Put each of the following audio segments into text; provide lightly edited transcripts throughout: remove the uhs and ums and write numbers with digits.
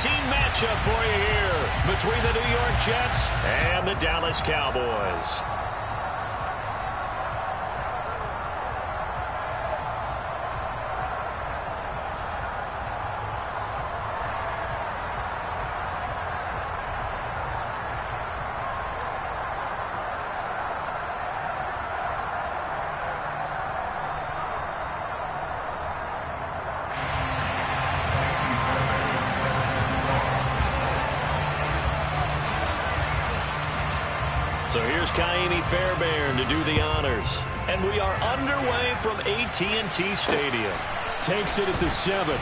matchup for you here between the New York Jets and the Dallas Cowboys. So here's Kaimi Fairbairn to do the honors. And we are underway from AT&T Stadium. Takes it at the 7.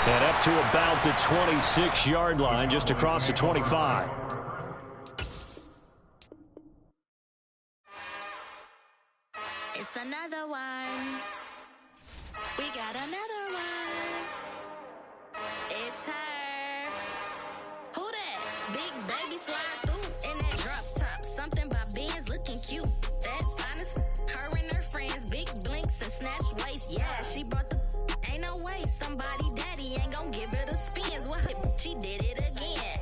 And up to about the 26-yard line, just across the 25. It's another one. We got another one. It's her. Who that? Big baby slide through in that drop top. Something by Benz looking cute. That's honest. Her and her friends, big blinks and snatch waist. Yeah, she brought the. Ain't no way somebody daddy ain't gonna give her the spins. What? She did it again.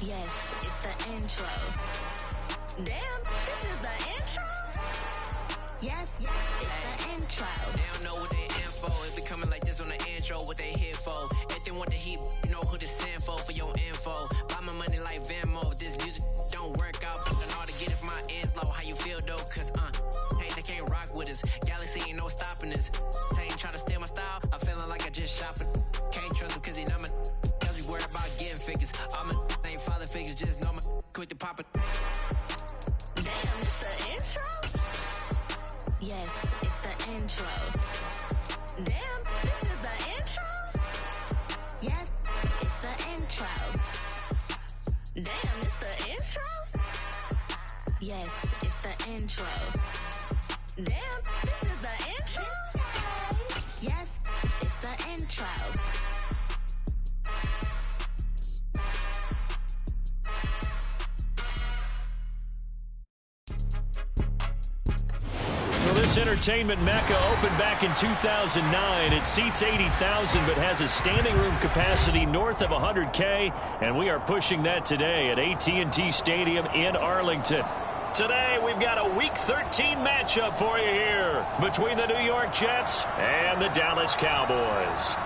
Yes, it's the intro. Damn, this is the intro. Yes, it's the intro. They don't know what they info. If we coming like this on the intro, what they here for? If they want the heat, you know who to send for your info. Buy my money like Venmo. This music don't work out. Putting all to get it from my ends low. How you feel though? Cause hey, they can't rock with us. Galaxy ain't no stopping us. They ain't trying to steal my style. I'm feeling like I just shot for. Can't trust him cause he not my. Cause we worried about getting figures. All my ain't father figures. Just know my quick to pop it. Damn, it's the intro? Yes, it's the intro. Damn, this is the intro? Yes, it's the intro. Damn, it's the intro? Yes, it's the intro. Damn, this is the intro? Yes, it's the intro. Well, this entertainment mecca opened back in 2009. It seats 80,000 but has a standing room capacity north of 100K, and we are pushing that today at AT&T Stadium in Arlington. Today, we've got a Week 13 matchup for you here between the New York Jets and the Dallas Cowboys.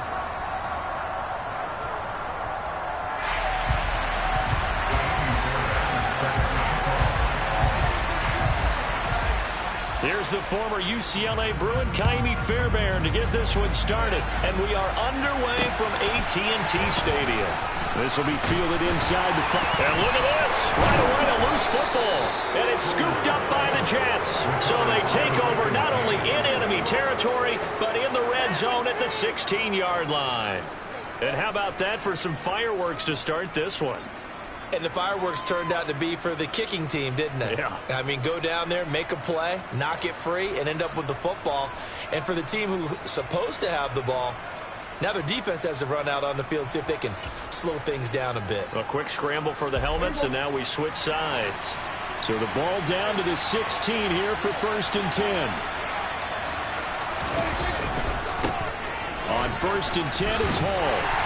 Here's the former UCLA Bruin, Kaimi Fairbairn, to get this one started. And we are underway from AT&T Stadium. This will be fielded inside the 5. And look at this. Right away, a loose football. And it's scooped up by the Jets. So they take over not only in enemy territory, but in the red zone at the 16-yard line. And how about that for some fireworks to start this one? And the fireworks turned out to be for the kicking team, didn't they? Yeah. I mean, go down there, make a play, knock it free, and end up with the football. And for the team who's supposed to have the ball, now their defense has to run out on the field and see if they can slow things down a bit. A quick scramble for the helmets, and now we switch sides. So the ball down to the 16 here for 1st and 10. On 1st and 10, it's Hall.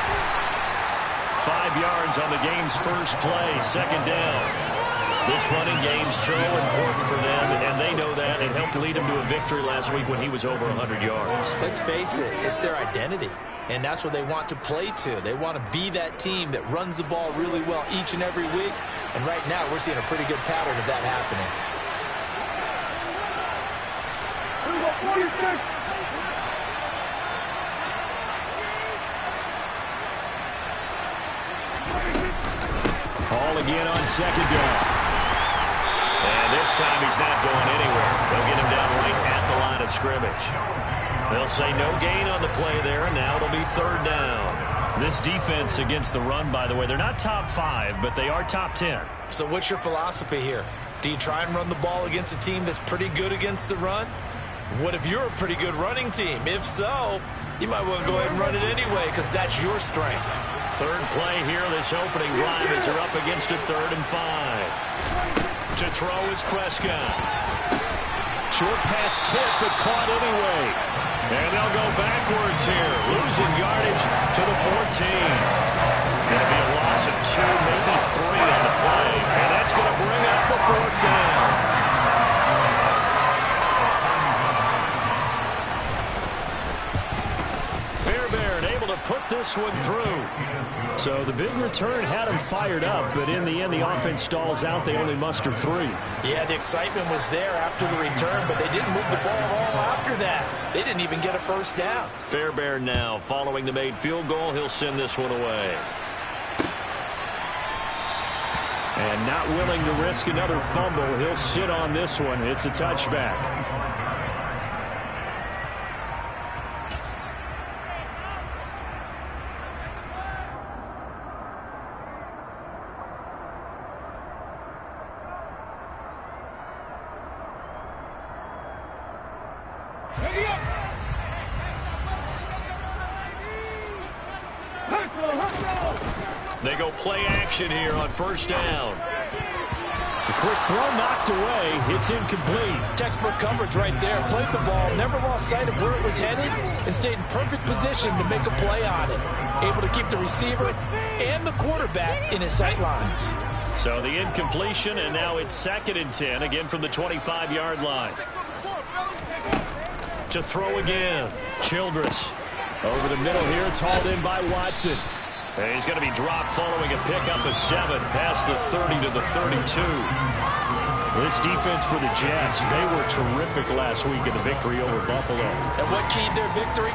5 yards on the game's first play, 2nd down. This running game's so important for them, and they know that. It helped lead them to a victory last week when he was over 100 yards. Let's face it, it's their identity, and that's what they want to play to. They want to be that team that runs the ball really well each and every week, and right now we're seeing a pretty good pattern of that happening. Hall again on 2nd down. And this time he's not going anywhere. They'll get him down right at the line of scrimmage. They'll say no gain on the play there, and now it'll be 3rd down. This defense against the run, by the way, they're not top 5, but they are top 10. So what's your philosophy here? Do you try and run the ball against a team that's pretty good against the run? What if you're a pretty good running team? If so, you might want to go ahead and run it anyway because that's your strength. 3rd play here, this opening drive as they're up against a 3rd and 5. To throw is Prescott. Short pass tip, but caught anyway. And they'll go backwards here. Going to be a loss of 2, maybe 3 on the play. And that's going to bring up the 4th down. Put this one through. So the big return had them fired up, but in the end, the offense stalls out. They only muster 3. Yeah, the excitement was there after the return, but they didn't move the ball at all after that. They didn't even get a first down. Fairbairn now, following the made field goal, he'll send this one away. And not willing to risk another fumble, he'll sit on this one. It's a touchback. They go play action here on 1st down. The quick throw knocked away. It's incomplete. Textbook coverage right there. Played the ball, never lost sight of where it was headed, and stayed in perfect position to make a play on it. Able to keep the receiver and the quarterback in his sight lines. So the incompletion, and now it's 2nd and 10, again from the 25-yard line. To throw again. Childress. Over the middle here, it's hauled in by Watson. And he's going to be dropped following a pickup of 7 past the 30 to the 32. This defense for the Jets, they were terrific last week in the victory over Buffalo. And what keyed their victory?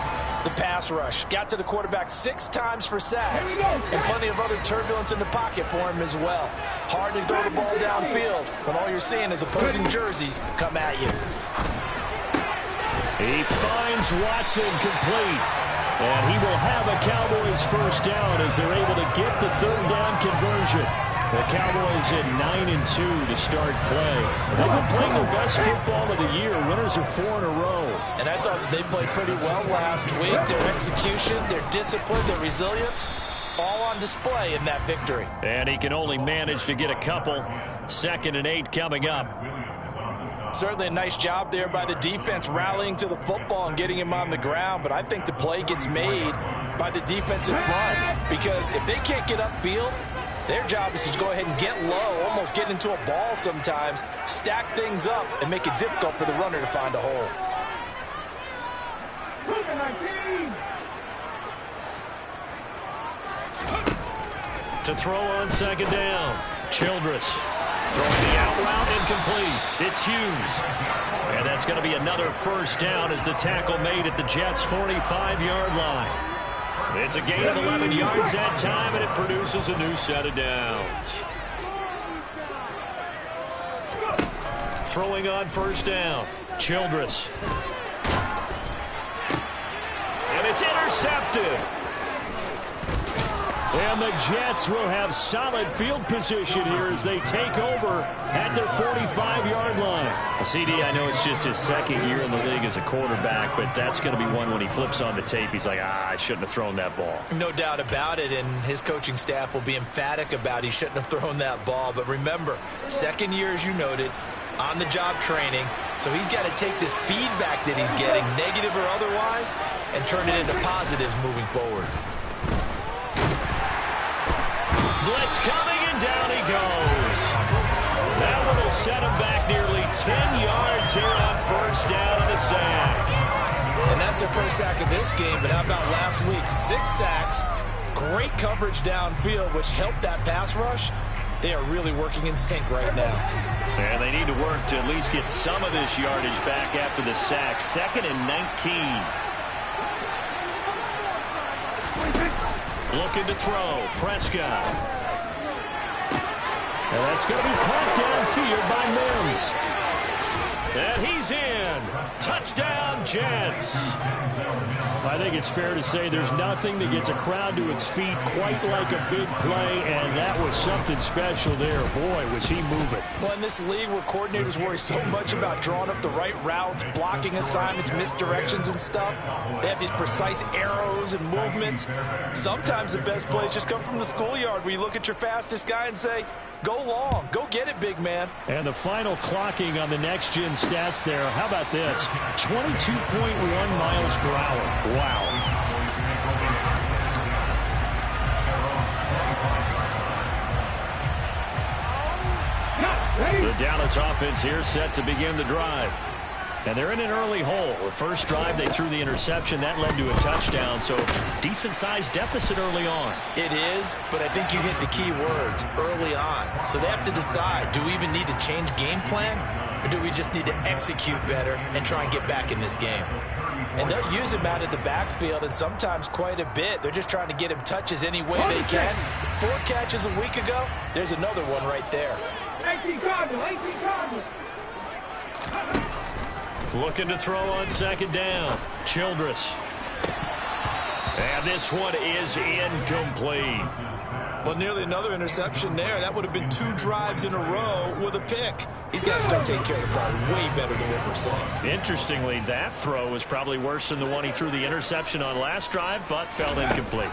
The pass rush. Got to the quarterback 6 times for sacks. And plenty of other turbulence in the pocket for him as well. Hard to throw the ball downfield when all you're seeing is opposing jerseys come at you. He finds Watson complete. And he will have a Cowboys first down as they're able to get the 3rd down conversion. The Cowboys at 9-2 to start play. They've been playing their best football of the year. Winners of 4 in a row. And I thought that they played pretty well last week. Their execution, their discipline, their resilience, all on display in that victory. And he can only manage to get a couple. 2nd and 8 coming up. Certainly a nice job there by the defense rallying to the football and getting him on the ground, but I think the play gets made by the defensive front because if they can't get upfield, their job is to go ahead and get low, almost get into a ball sometimes, stack things up, and make it difficult for the runner to find a hole. To throw on 2nd down, Childress. Throwing the out route incomplete. It's Hughes. And that's going to be another first down as the tackle made at the Jets' 45-yard line. It's a gain of 11 yards that time, and it produces a new set of downs. Throwing on 1st down, Childress. And it's intercepted. And the Jets will have solid field position here as they take over at their 45-yard line. CD, I know it's just his 2nd year in the league as a quarterback, but that's going to be one when he flips on the tape. He's like, I shouldn't have thrown that ball. No doubt about it, and his coaching staff will be emphatic about he shouldn't have thrown that ball. But remember, 2nd year, as you noted, on-the-job training, so he's got to take this feedback that he's getting, negative or otherwise, and turn it into positives moving forward. Blitz coming, and down he goes. That one will set him back nearly 10 yards here on 1st down and a sack. And that's their first sack of this game, but how about last week? 6 sacks, great coverage downfield, which helped that pass rush. They are really working in sync right now. And they need to work to at least get some of this yardage back after the sack. 2nd and 19. Looking to throw. Prescott. And that's going to be caught downfield by Mims. And he's in. Touchdown, Jets. I think it's fair to say there's nothing that gets a crowd to its feet quite like a big play, and that was something special there. Boy, was he moving. Well, in this league where coordinators worry so much about drawing up the right routes, blocking assignments, misdirections and stuff, they have these precise arrows and movements. Sometimes the best plays just come from the schoolyard where you look at your fastest guy and say, go long. Go get it, big man. And the final clocking on the next-gen stats there. How about this? 22.1 miles per hour. Wow. Dallas offense here set to begin the drive. And they're in an early hole. The first drive, they threw the interception. That led to a touchdown, so decent-sized deficit early on. It is, but I think you hit the key words, early on. So they have to decide, do we even need to change game plan, or do we just need to execute better and try and get back in this game? And they'll use him out of the backfield, and sometimes quite a bit. They're just trying to get him touches any way they can. 4 catches a week ago. There's another one right there. 18 Cardinals. Looking to throw on second down. Childress. And this one is incomplete. Well, nearly another interception there. That would have been 2 drives in a row with a pick. He's got to start taking care of the ball way better than what we're saying. Interestingly, that throw was probably worse than the one he threw the interception on last drive, but fell incomplete.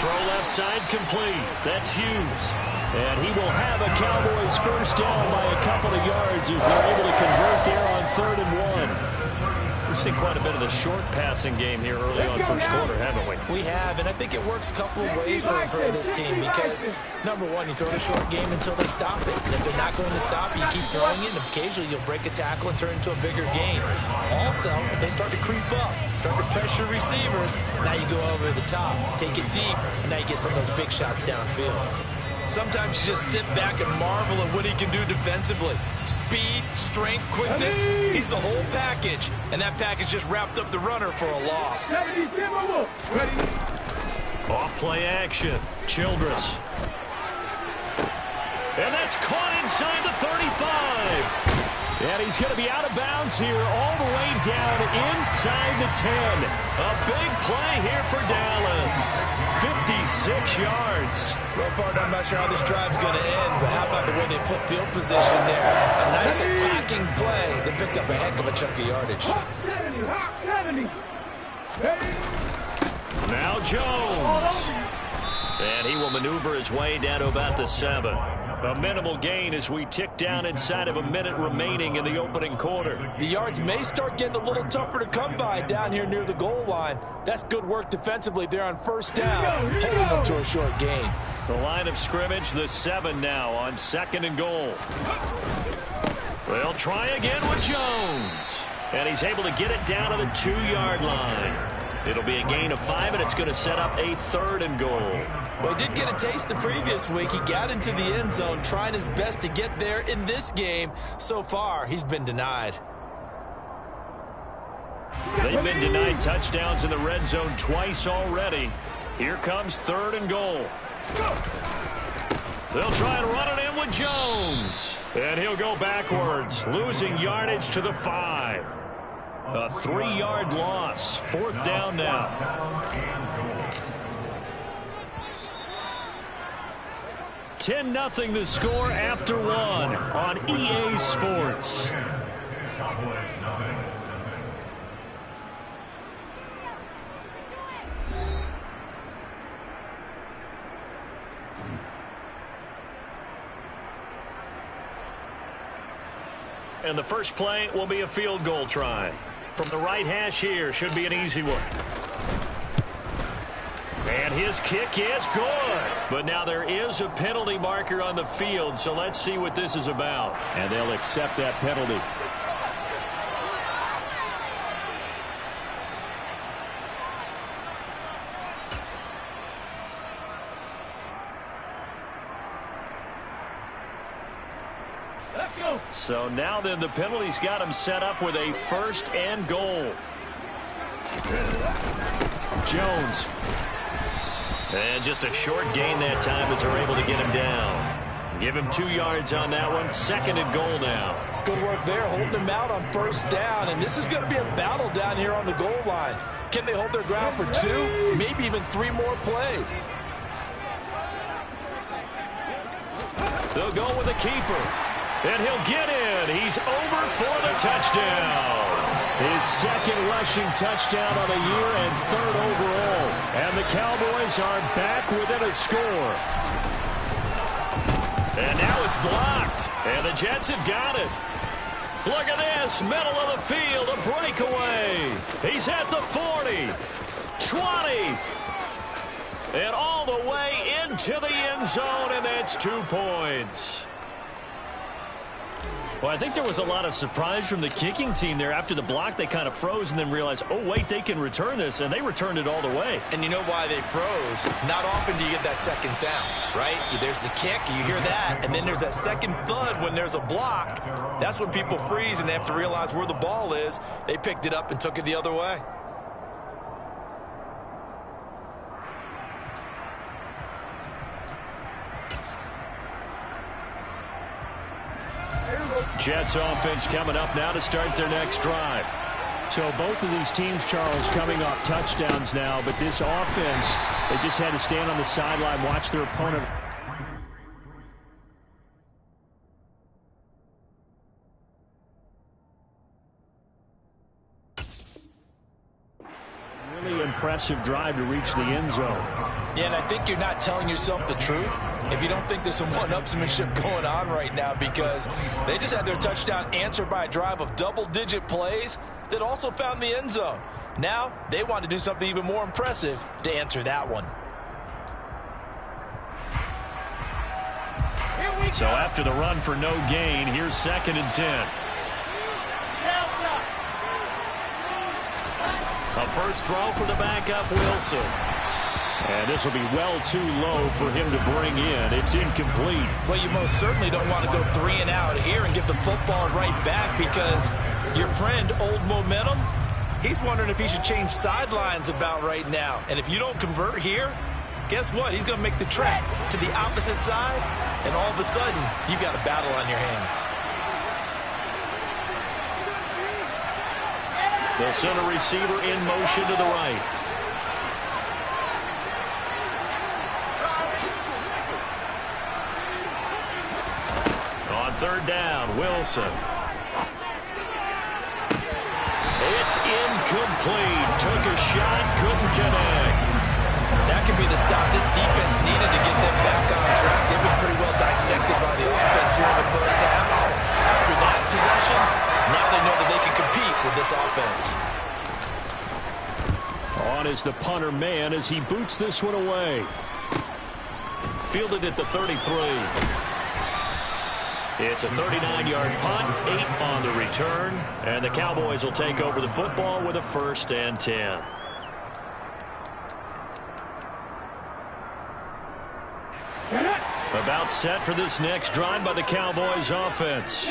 Throw left side complete. That's Hughes. And he will have a Cowboys first down by a couple of yards as they're able to convert there on 3rd and 1. We've seen quite a bit of the short passing game here early on first quarter, haven't we? We have, and I think it works a couple of ways for this team because, number one, you throw the short game until they stop it. And if they're not going to stop, you keep throwing it, and occasionally you'll break a tackle and turn it into a bigger gain. Also, if they start to creep up, start to pressure receivers, now you go over the top, take it deep, and now you get some of those big shots downfield. Sometimes you just sit back and marvel at what he can do defensively. Speed, strength, quickness. He's the whole package. And that package just wrapped up the runner for a loss. Off play action. Childress. And that's caught inside the 35. And he's going to be out of bounds here all the way down inside the 10. A big play here for Dallas. 56 yards. Well, partner, I'm not sure how this drive's going to end, but how about the way they flip field position there? A nice attacking play that picked up a heck of a chunk of yardage. Now Jones. And he will maneuver his way down to about the 7. A minimal gain as we tick down inside of a minute remaining in the opening quarter. The yards may start getting a little tougher to come by down here near the goal line. That's good work defensively there on first down, holding them to a short gain. The line of scrimmage, the 7 now on 2nd and goal. They'll try again with Jones. And he's able to get it down to the 2-yard line. It'll be a gain of 5, and it's going to set up a 3rd and goal. Well, he did get a taste the previous week. He got into the end zone, trying his best to get there in this game. So far, he's been denied. They've been denied touchdowns in the red zone twice already. Here comes 3rd and goal. They'll try and run it in with Jones. And he'll go backwards, losing yardage to the 5. A 3-yard loss. 4th down now. $10-0 the score after 1 on EA Sports. And the first play will be a field goal try. From the right hash here, should be an easy one. And his kick is good. But now there is a penalty marker on the field, so let's see what this is about. And they'll accept that penalty. So now then the penalty's got him set up with a 1st and goal. Jones. And just a short gain that time as they're able to get him down. Give him 2 yards on that one. 2nd and goal now. Good work there, holding him out on first down. And this is going to be a battle down here on the goal line. Can they hold their ground for 2, maybe even 3 more plays? They'll go with a keeper. And he'll get in. He's over for the touchdown. His 2nd rushing touchdown of the year and 3rd overall. And the Cowboys are back within a score. And now it's blocked. And the Jets have got it. Look at this. Middle of the field. A breakaway. He's at the 40. 20. And all the way into the end zone, and that's 2 points. Well, I think there was a lot of surprise from the kicking team there. After the block, they kind of froze and then realized, oh, wait, they can return this, and they returned it all the way. And you know why they froze? Not often do you get that second sound, right? There's the kick, you hear that, and then there's that second thud when there's a block. That's when people freeze and they have to realize where the ball is. They picked it up and took it the other way. Jets offense coming up now to start their next drive. So both of these teams, Charles, coming off touchdowns now, but this offense, they just had to stand on the sideline, watch their opponent. Really impressive drive to reach the end zone. Yeah, and I think you're not telling yourself the truth if you don't think there's some one-upsmanship going on right now, because they just had their touchdown answered by a drive of double-digit plays that also found the end zone. Now they want to do something even more impressive to answer that one. So after the run for no gain, here's 2nd and 10. A first throw for the backup, Wilson. And this will be well too low for him to bring in. It's incomplete. Well, you most certainly don't want to go 3 and out here and give the football right back, because your friend, Old Momentum, he's wondering if he should change sidelines about right now. And if you don't convert here, guess what? He's going to make the trek to the opposite side, and all of a sudden, you've got a battle on your hands. They'll send a receiver in motion to the right. On 3rd down, Wilson. It's incomplete. Took a shot, couldn't connect. That could be the stop this defense needed to get them back on track. They've been pretty well dissected by the offense here in the first half. After that possession, now they know that they can compete with this offense. On is the punter man as he boots this one away. Fielded at the 33. It's a 39-yard punt, 8 on the return, and the Cowboys will take over the football with a 1st and 10. About set for this next drive by the Cowboys offense.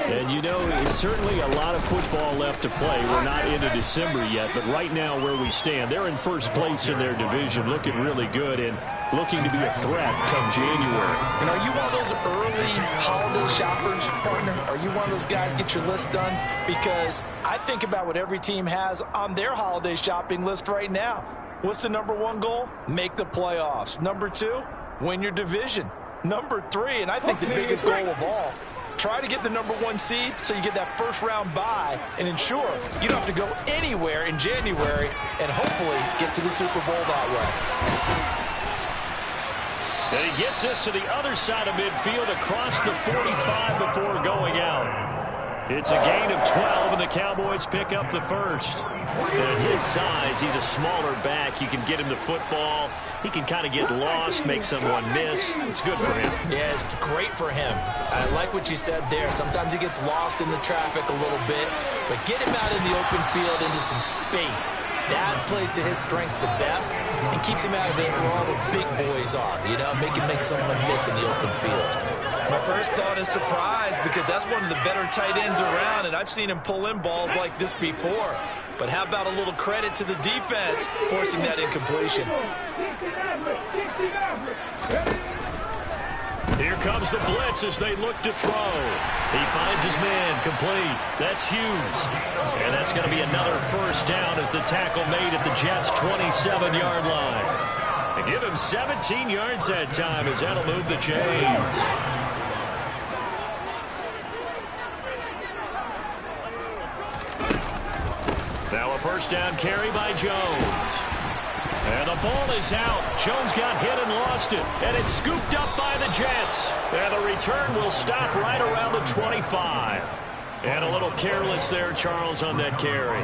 And you know, it's certainly a lot of football left to play. We're not into December yet, but right now where we stand, they're in first place in their division, looking really good and looking to be a threat come January. And are you one of those early holiday shoppers, partner? Are you one of those guys get your list done? Because I think about what every team has on their holiday shopping list right now. What's the #1 goal? Make the playoffs. #2, win your division. #3, and I think the biggest goal of all, try to get the #1 seed so you get that first-round bye and ensure you don't have to go anywhere in January and hopefully get to the Super Bowl that way. And he gets us to the other side of midfield across the 45 before going out. It's a gain of 12, and the Cowboys pick up the 1st. And at his size, he's a smaller back. You can get him the football. He can kind of get lost, make someone miss. It's good for him. Yeah, it's great for him. I like what you said there. Sometimes he gets lost in the traffic a little bit, but get him out in the open field into some space. That plays to his strengths the best and keeps him out of it where all the big boys are, you know, make someone miss in the open field. My first thought is surprise, because that's one of the better tight ends around, and I've seen him pull in balls like this before. But how about a little credit to the defense forcing that incompletion? Here comes the blitz as they look to throw. He finds his man, complete. That's Hughes. And that's going to be another 1st down as the tackle made at the Jets' 27-yard line. They give him 17 yards that time as that'll move the chains. Now a 1st down carry by Jones. And the ball is out. Jones got hit and lost it. And it's scooped up by the Jets. And the return will stop right around the 25. And a little careless there, Charles, on that carry.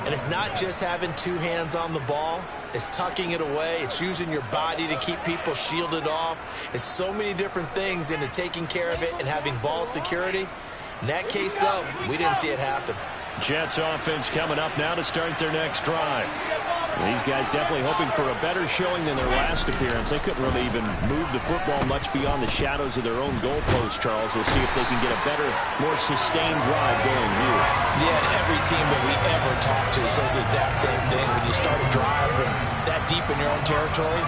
And it's not just having two hands on the ball. It's tucking it away. It's using your body to keep people shielded off. It's so many different things into taking care of it and having ball security. In that case, though, we didn't see it happen. Jets offense coming up now to start their next drive. These guys definitely hoping for a better showing than their last appearance. They couldn't really even move the football much beyond the shadows of their own goalpost, Charles. We'll see if they can get a better, more sustained drive going here. Yeah, and every team that we ever talk to says the exact same thing. When you start a drive from that deep in your own territory,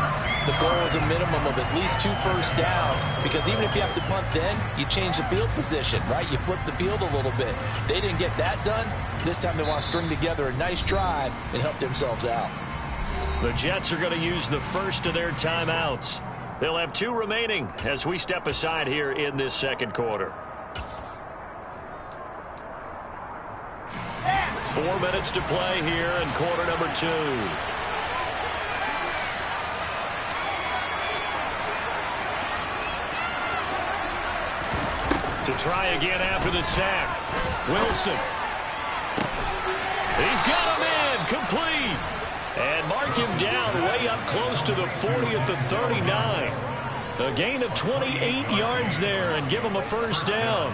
the goal is a minimum of at least 2 first downs, because even if you have to punt then, you change the field position, right? You flip the field a little bit. They didn't get that done. This time they want to string together a nice drive and help themselves out. The Jets are going to use the first of their timeouts. They'll have 2 remaining as we step aside here in this second quarter. 4 minutes to play here in quarter number 2. To try again after the sack. Wilson. He's got him in. Complete. And mark him down way up close to the 40 at the 39. A gain of 28 yards there and give him a first down.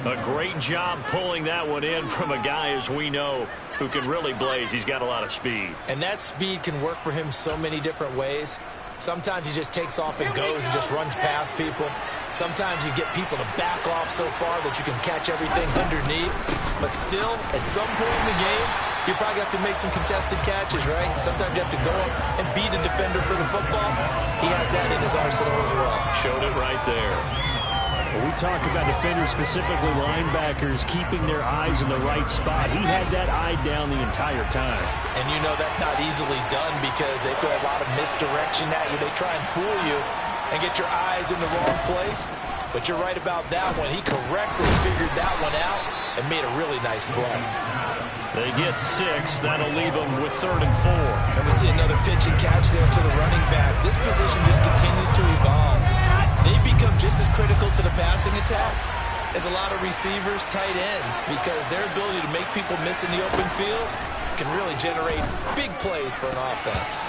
A great job pulling that one in from a guy, as we know, who can really blaze. He's got a lot of speed. And that speed can work for him so many different ways. Sometimes he just takes off and goes and just runs past people. Sometimes you get people to back off so far that you can catch everything underneath. But still, at some point in the game, you probably have to make some contested catches, right? Sometimes you have to go up and beat a defender for the football. He has that in his arsenal as well. Showed it right there. When we talk about defenders, specifically linebackers, keeping their eyes in the right spot, he had that eye down the entire time. And you know that's not easily done because they throw a lot of misdirection at you. They try and fool you and get your eyes in the wrong place. But you're right about that one. He correctly figured that one out and made a really nice play. They get 6. That'll leave them with 3rd and 4. And we see another pitch and catch there to the running back. This position just continues to evolve. They become just as critical to the passing attack as a lot of receivers, tight ends, because their ability to make people miss in the open field can really generate big plays for an offense.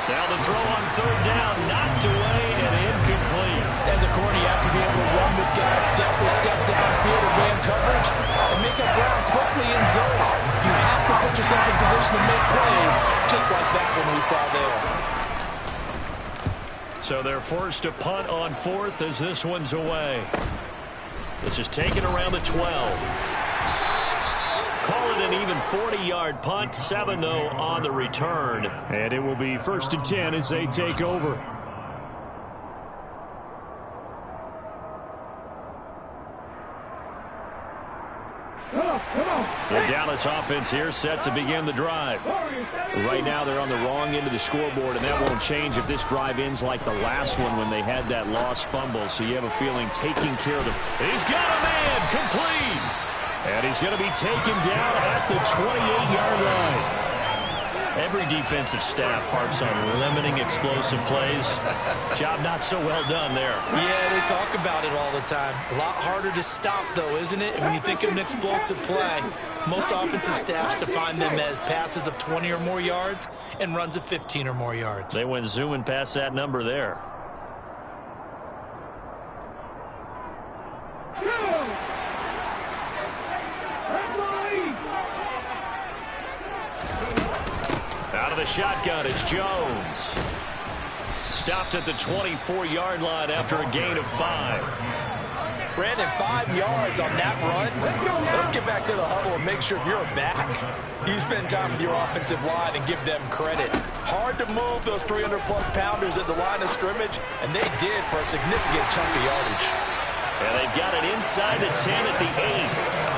Now the throw on 3rd down, knocked away and incomplete. As a corner, you have to be able to run with guys step for step downfield and man coverage and make up ground quickly in zone. You have to put yourself in position to make plays, just like that one we saw there. So they're forced to punt on 4th as this one's away. This is taken around the 12. Call it an even 40-yard punt. 7, though, on the return. And it will be 1st and 10 as they take over. The Dallas offense here set to begin the drive. Right now they're on the wrong end of the scoreboard, and that won't change if this drive ends like the last one when they had that lost fumble. So you have a feeling taking care of the... He's got a man complete. And he's going to be taken down at the 28-yard line. Every defensive staff harps on limiting explosive plays. Job not so well done there. Yeah, they talk about it all the time. A lot harder to stop, though, isn't it? And when you think of an explosive play, most offensive staffs define them as passes of 20 or more yards and runs of 15 or more yards. They went zooming past that number there. Out of the shotgun, it's Jones. Stopped at the 24-yard line after a gain of 5. Brandon, 5 yards on that run. Let's get back to the huddle and make sure if you're a back, you spend time with your offensive line and give them credit. Hard to move those 300-plus pounders at the line of scrimmage, and they did for a significant chunk of yardage. And they've got it inside the 10 at the 8.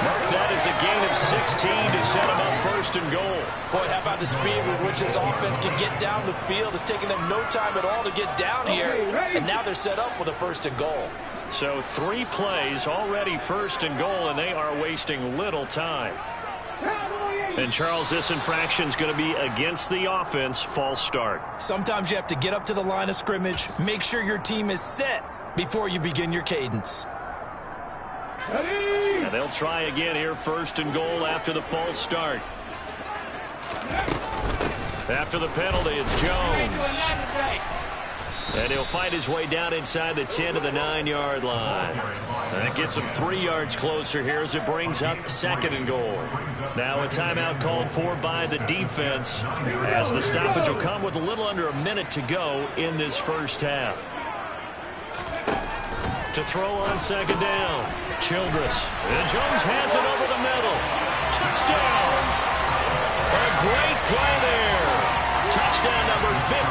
Mark that as a gain of 16 to set them up 1st and goal. Boy, how about the speed with which this offense can get down the field? It's taken them no time at all to get down here, and now they're set up with a 1st and goal. So 3 plays already 1st and goal, and they are wasting little time. And Charles, this infraction's going to be against the offense, false start. Sometimes you have to get up to the line of scrimmage, make sure your team is set before you begin your cadence. And And they'll try again here, 1st and goal after the false start. After the penalty, it's Jones. And he'll find his way down inside the 10 to the 9-yard line. That gets him 3 yards closer here as it brings up 2nd and goal. Now a timeout called for by the defense as the stoppage will come with a little under a minute to go in this first half. To throw on 2nd down, Childress. And Jones has it over the middle. Touchdown! A great play there. Touchdown number 15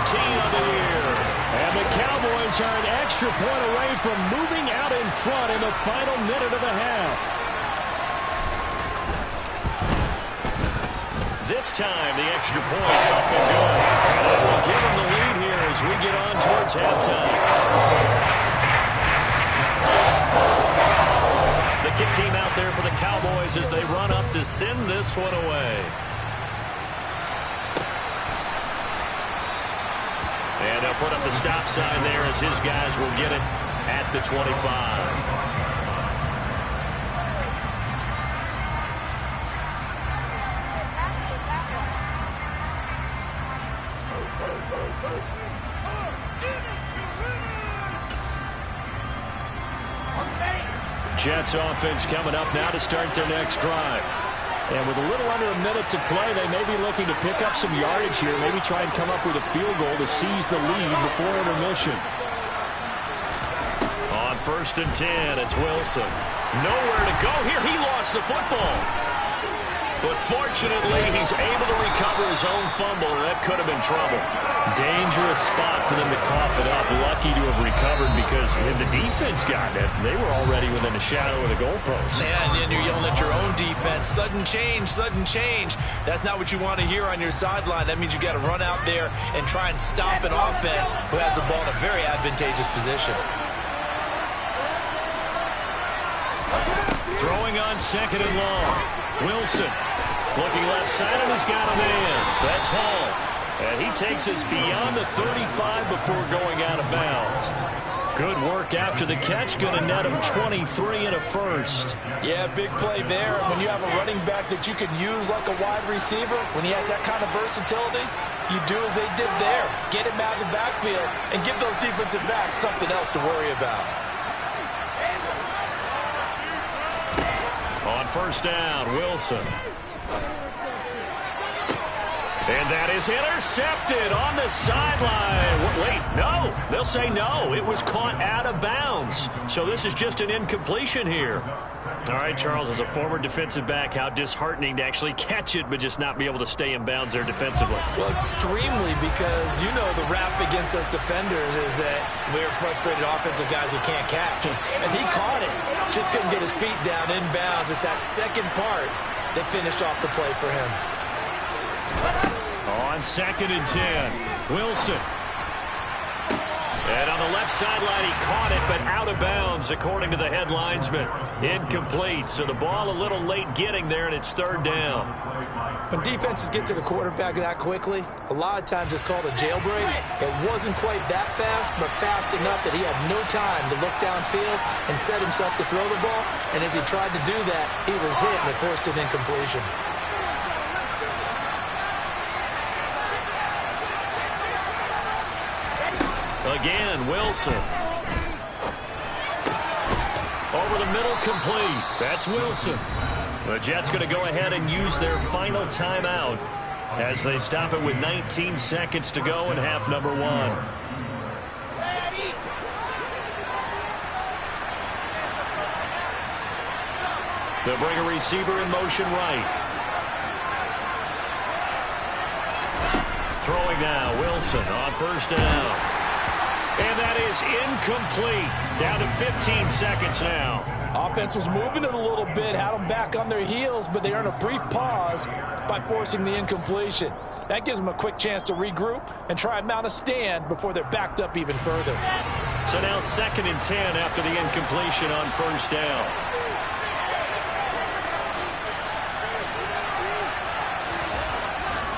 of the year. And the Cowboys are an extra point away from moving out in front in the final minute of the half. This time, the extra point up and good. And it will give them the lead here as we get on towards halftime. The kick team out there for the Cowboys as they run up to send this one away. And they'll put up the stop sign there as his guys will get it at the 25. Jets offense coming up now to start their next drive. And with a little under a minute to play, they may be looking to pick up some yardage here, maybe try and come up with a field goal to seize the lead before intermission. On 1st and 10, it's Wilson. Nowhere to go here. He lost the football. But fortunately, he's able to recover his own fumble, and that could have been trouble. Dangerous spot for them to cough it up. Lucky to have recovered because if the defense got it, they were already within a shadow of the goalpost. Yeah, and you're yelling at your own defense. Sudden change, sudden change. That's not what you want to hear on your sideline. That means you got to run out there and try and stop an offense who has the ball in a very advantageous position. Throwing on 2nd and long. Wilson looking left side, and he's got a man. That's Hall. And he takes us beyond the 35 before going out of bounds. Good work after the catch. Going to net him 23 and a first. Yeah, big play there. When you have a running back that you can use like a wide receiver, when he has that kind of versatility, you do as they did there. Get him out of the backfield and give those defensive backs something else to worry about. On 1st down, Wilson. And that is intercepted on the sideline. Wait, no. They'll say no. It was caught out of bounds. So this is just an incompletion here. All right, Charles, as a former defensive back, how disheartening to actually catch it but just not be able to stay in bounds there defensively. Well, extremely, because you know the rap against us defenders is that we're frustrated offensive guys who can't catch. And he caught it. Just couldn't get his feet down in bounds. It's that second part that finished off the play for him. On 2nd and 10, Wilson. And on the left sideline, he caught it, but out of bounds, according to the head linesman. Incomplete, so the ball a little late getting there, and it's 3rd down. When defenses get to the quarterback that quickly, a lot of times it's called a jailbreak. It wasn't quite that fast, but fast enough that he had no time to look downfield and set himself to throw the ball. And as he tried to do that, he was hit, and it forced an incompletion. Again, Wilson. Over the middle, complete. That's Wilson. The Jets going to go ahead and use their final timeout as they stop it with 19 seconds to go in half number 1. They'll bring a receiver in motion right. Throwing now, Wilson on 1st down. And that is incomplete. Down to 15 seconds now. Offense was moving it a little bit, had them back on their heels, but they earned a brief pause by forcing the incompletion. That gives them a quick chance to regroup and try and mount a stand before they're backed up even further. So now 2nd and 10 after the incompletion on 1st down.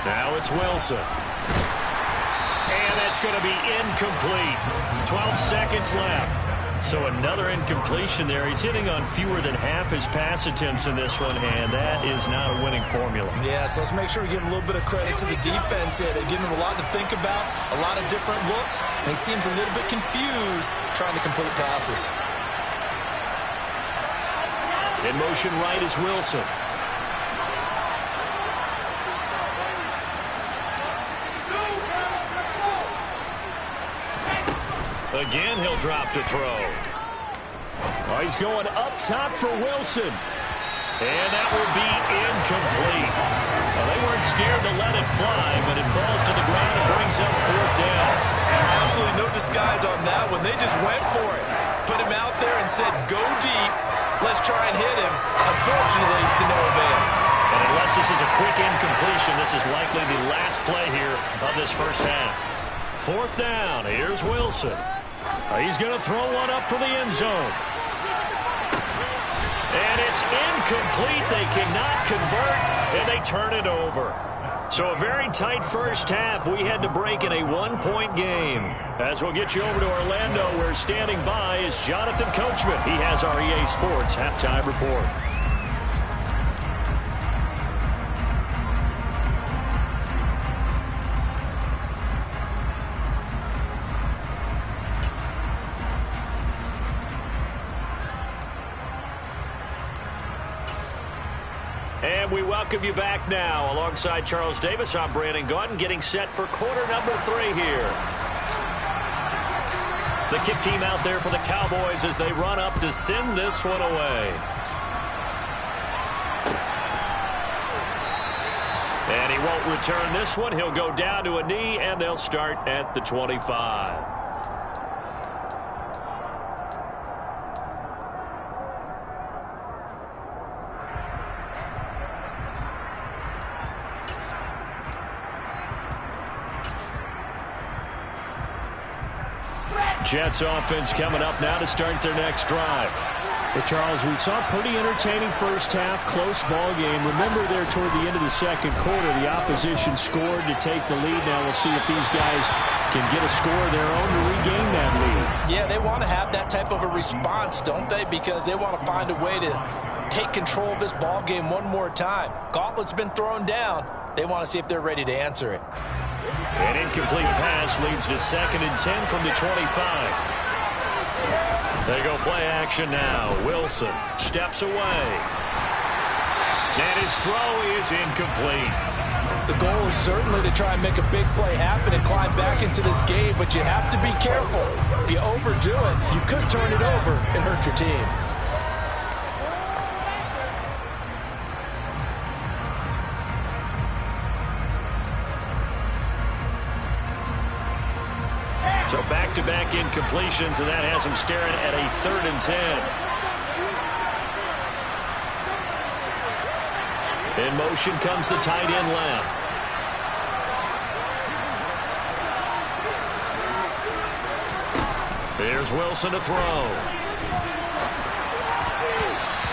Now it's Wilson. And that's going to be incomplete. 12 seconds left. So another incompletion there. He's hitting on fewer than half his pass attempts in this one, and that is not a winning formula. Yeah, so let's make sure we give a little bit of credit to the defense here. They're giving him a lot to think about, a lot of different looks, and he seems a little bit confused trying to complete passes. In motion right is Wilson. Again, he'll drop to throw. Oh, he's going up top for Wilson. And that will be incomplete. Well, they weren't scared to let it fly, but it falls to the ground and brings up 4th down. Absolutely no disguise on that one. They just went for it. Put him out there and said, go deep. Let's try and hit him. Unfortunately, to no avail. And unless this is a quick incompletion, this is likely the last play here of this first half. 4th down. Here's Wilson. He's going to throw one up for the end zone. And it's incomplete. They cannot convert, and they turn it over. So a very tight first half. We had to break in a 1-point game. As we'll get you over to Orlando, where standing by is Jonathan Coachman. He has our EA Sports halftime report. And we welcome you back now. Alongside Charles Davis, I'm Brandon Gaudin, getting set for quarter number 3 here. The kick team out there for the Cowboys as they run up to send this one away. And he won't return this one. He'll go down to a knee, and they'll start at the 25. Jets offense coming up now to start their next drive. Well, Charles, we saw a pretty entertaining first half, close ball game. Remember there toward the end of the second quarter, the opposition scored to take the lead. Now we'll see if these guys can get a score of their own to regain that lead. Yeah, they want to have that type of a response, don't they? Because they want to find a way to take control of this ball game one more time. Gauntlet's been thrown down. They want to see if they're ready to answer it. An incomplete pass leads to 2nd and 10 from the 25. They go play action now. Wilson steps away. And his throw is incomplete. The goal is certainly to try and make a big play happen and climb back into this game, but you have to be careful. If you overdo it, you could turn it over and hurt your team. So back-to-back incompletions, and that has him staring at a 3rd and 10. In motion comes the tight end left. Here's Wilson to throw.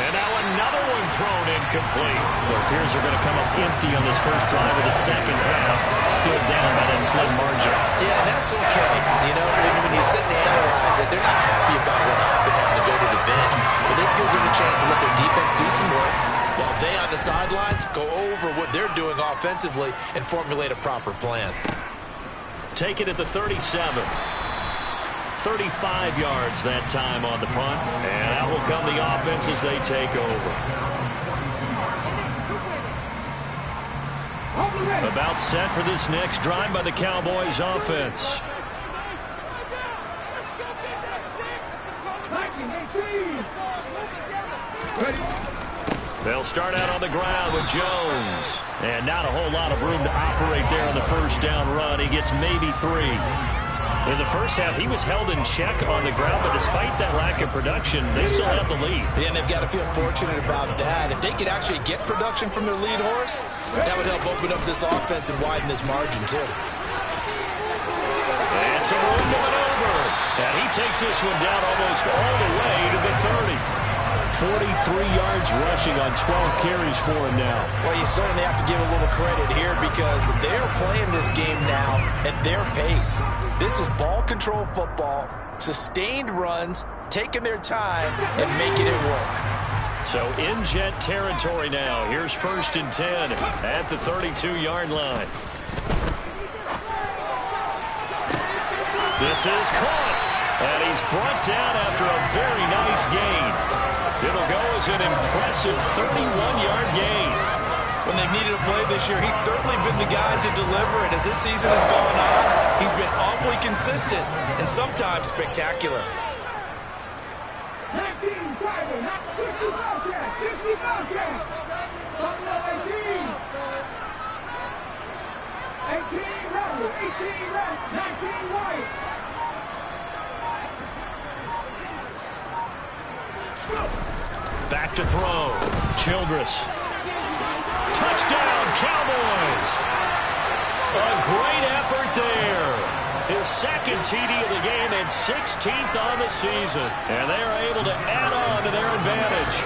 And now another one thrown incomplete. It appears they're going to come up empty on this first drive of the second half. Still down by that slim margin. Yeah, and that's okay. You know, when you sit and analyze it, they're not happy about what happened, having to go to the bench. But this gives them a chance to let their defense do some work, while they on the sidelines go over what they're doing offensively and formulate a proper plan. Take it at the 37. 35 yards that time on the punt. And out will come the offense as they take over. About set for this next drive by the Cowboys offense. They'll start out on the ground with Jones. And not a whole lot of room to operate there on the first down run. He gets maybe 3. In the first half, he was held in check on the ground, but despite that lack of production, they still have the lead. Yeah, and they've got to feel fortunate about that. If they could actually get production from their lead horse, that would help open up this offense and widen this margin, too. And some room going over. And he takes this one down almost all the way to the 30. 43 yards rushing on 12 carries for him now. Well, you certainly have to give a little credit here because they're playing this game now at their pace. This is ball control football, sustained runs, taking their time and making it work. So in Jet territory now. Here's 1st and 10 at the 32-yard line. This is caught, and he's brought down after a very nice gain. It'll go as an impressive 31-yard gain. When they've needed a play this year, he's certainly been the guy to deliver it. As this season has gone on, he's been awfully consistent and sometimes spectacular. 19 driving, not 60 Bobcats, 60 Bobcats. Buffalo 18. 18 Rebel, 18 left, 19 white. Back to throw. Childress. Touchdown, Cowboys. A great effort there. His 2nd TD of the game and 16th on the season. And they are able to add on to their advantage.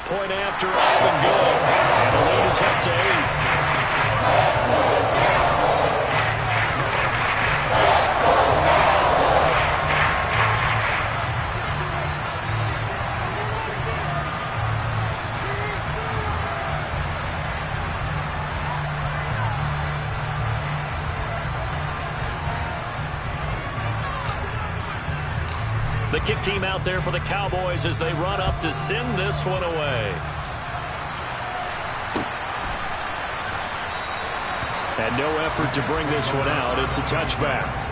Point after up and good. And the lead is up to 8. The kick team out there for the Cowboys as they run up to send this one away. And no effort to bring this one out. It's a touchback.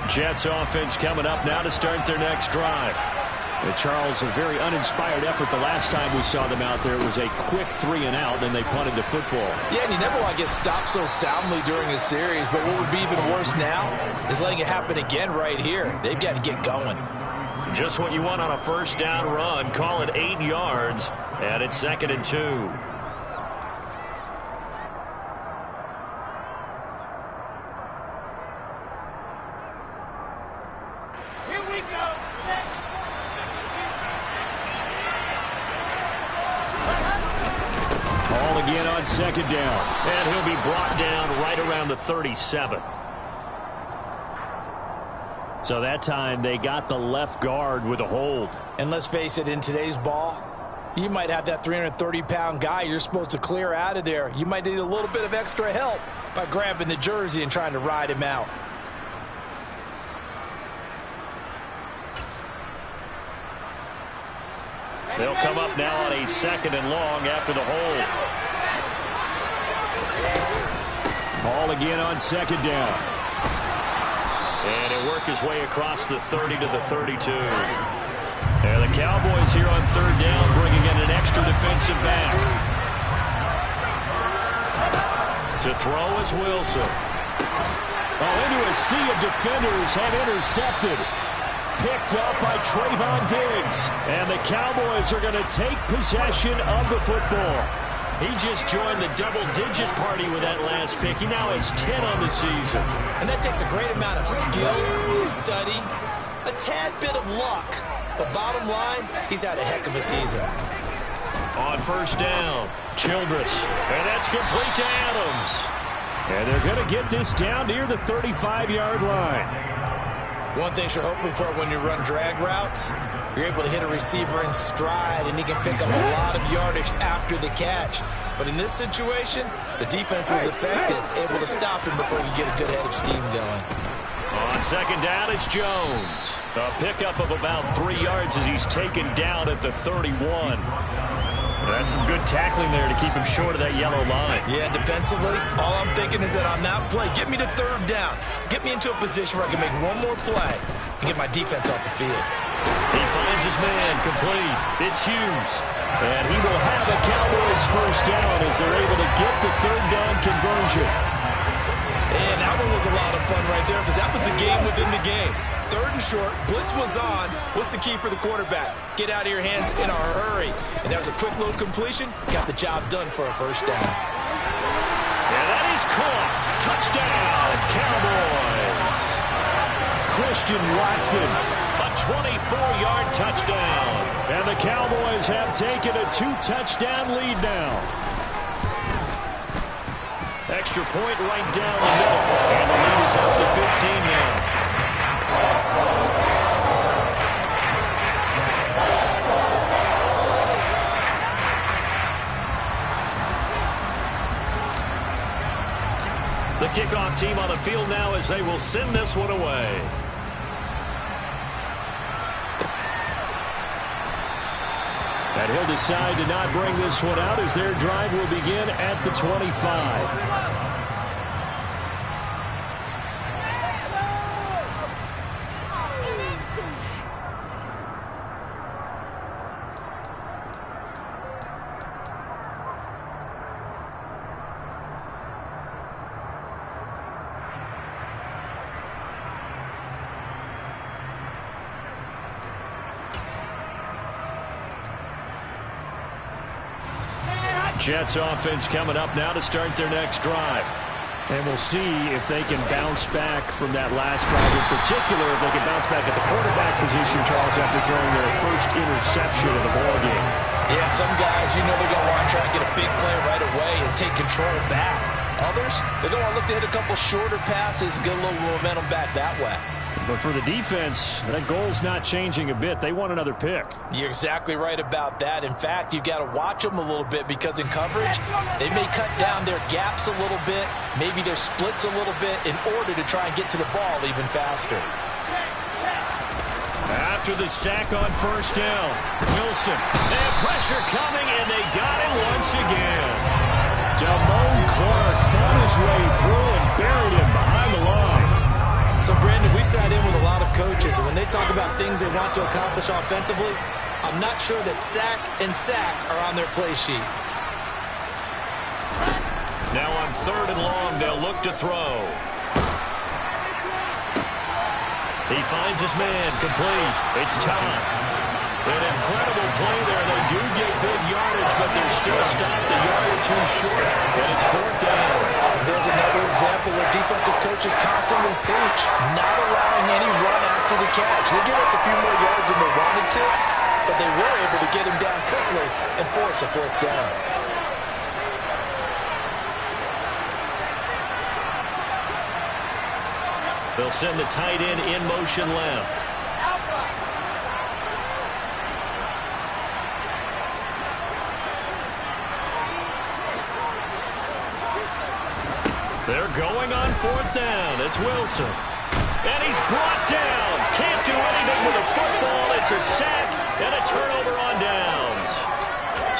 Jets offense coming up now to start their next drive. And Charles, a very uninspired effort the last time we saw them out there. It was a quick 3-and-out, and they punted the football. Yeah, and you never want to get stopped so soundly during a series, but what would be even worse now is letting it happen again right here. They've got to get going. Just what you want on a 1st down run. Call it 8 yards, and it's 2nd and 2. Again on 2nd down, and he'll be brought down right around the 37. So that time they got the left guard with a hold. And let's face it, in today's ball, you might have that 330-pound guy you're supposed to clear out of there. You might need a little bit of extra help by grabbing the jersey and trying to ride him out. They'll come up now on a 2nd and long after the hold. Ball again on 2nd down. And he'll work his way across the 30 to the 32. And the Cowboys here on 3rd down bringing in an extra defensive back. To throw is Wilson. Oh, into a sea of defenders and intercepted. Picked up by Trayvon Diggs. And the Cowboys are going to take possession of the football. He just joined the double-digit party with that last pick. He now has 10 on the season. And that takes a great amount of skill, study, a tad bit of luck. But bottom line, he's had a heck of a season. On 1st down, Childress. And that's complete to Adams. And they're going to get this down near the 35-yard line. One thing you're hoping for when you run drag routes, you're able to hit a receiver in stride, and he can pick up a lot of yardage after the catch. But in this situation, the defense was effective, able to stop him before you get a good head of steam going. On 2nd down, it's Jones. A pickup of about 3 yards as he's taken down at the 31. That's some good tackling there to keep him short of that yellow line. Yeah, defensively, all I'm thinking is that on that play, get me to 3rd down. Get me into a position where I can make one more play and get my defense off the field. He finds his man complete. It's Hughes. And he will have a Cowboys 1st down as they're able to get the 3rd down conversion. And that one was a lot of fun right there because that was the game within the game. 3rd and short. Blitz was on. What's the key for the quarterback? Get out of your hands in a hurry. And that was a quick little completion. Got the job done for a first down. And that is caught. Touchdown, Cowboys. Christian Watson, a 24-yard touchdown. And the Cowboys have taken a 2-touchdown lead now. Extra point right down the middle. And the lead is up to 15 now. The kickoff team on the field now as they will send this one away. And he'll decide to not bring this one out as their drive will begin at the 25. Jets offense coming up now to start their next drive. And we'll see if they can bounce back from that last drive. In particular, if they can bounce back at the quarterback position, Charles, after throwing their first interception of the ballgame. Yeah, some guys, you know, they're going to want to try and get a big play right away and take control back. Others, they're going to look to hit a couple shorter passes, get a little momentum back that way. But for the defense, that goal's not changing a bit. They want another pick. You're exactly right about that. In fact, you've got to watch them a little bit because in coverage, they may cut down their gaps a little bit, maybe their splits a little bit in order to try and get to the ball even faster. After the sack on first down, Wilson. They have pressure coming, and they got him once again. Damone Clark fought his way through and buried him behind the line. So, Brandon, we sat in with a lot of coaches, and when they talk about things they want to accomplish offensively, I'm not sure that sack and sack are on their play sheet. Now on 3rd and long, they'll look to throw. He finds his man, complete. It's Todd. An incredible play there. They do get big yardage, but they're still stopped a yard or two short, and it's 4th down. There's another example where defensive coaches constantly preach, not allowing any run after the catch. They give up a few more yards than they wanted to, but they were able to get him down quickly and force a 4th down. They'll send the tight end in motion left. They're going on 4th down. It's Wilson. And he's brought down. Can't do anything with a football. It's a sack and a turnover on downs.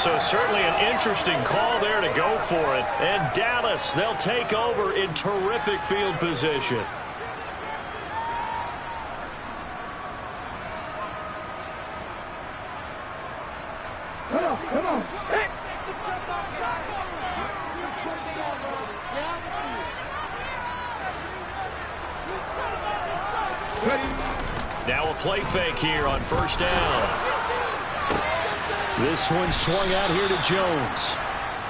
So certainly an interesting call there to go for it. And Dallas, they'll take over in terrific field position. Come on. Hey. Now a play fake here on first down. This one swung out here to Jones.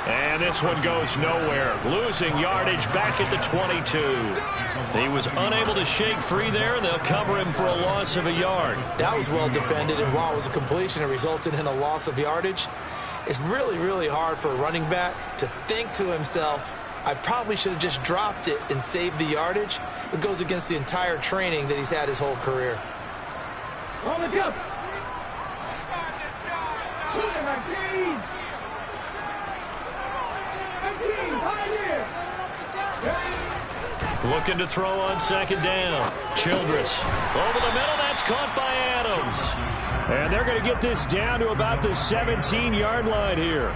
And this one goes nowhere. Losing yardage back at the 22. He was unable to shake free there, and they'll cover him for a loss of a yard. That was well defended, and while it was a completion, it resulted in a loss of yardage. It's really, really hard for a running back to think to himself, I probably should have just dropped it and saved the yardage. It goes against the entire training that he's had his whole career. Looking to throw on 2nd down. Childress over the middle. That's caught by Adams. And they're going to get this down to about the 17-yard line here.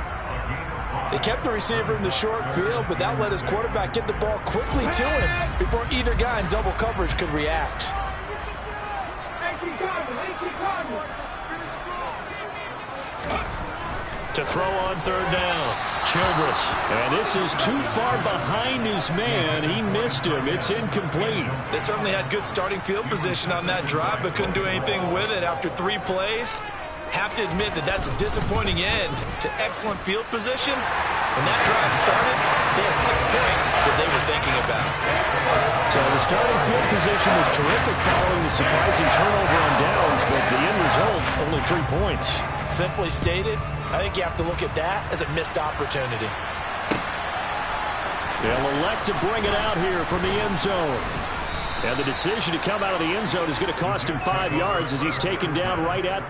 They kept the receiver in the short field, but that let his quarterback get the ball quickly to him before either guy in double coverage could react. To throw on 3rd down. Childress. And this is too far behind his man. He missed him. It's incomplete. They certainly had good starting field position on that drive, but couldn't do anything with it after 3 plays. Have to admit that that's a disappointing end to excellent field position. When that drive started, they had 6 points that they were thinking about. So the starting field position was terrific following the surprising turnover on downs, but the end result, only 3 points. Simply stated, I think you have to look at that as a missed opportunity. They'll elect to bring it out here from the end zone. And the decision to come out of the end zone is going to cost him 5 yards as he's taken down right at...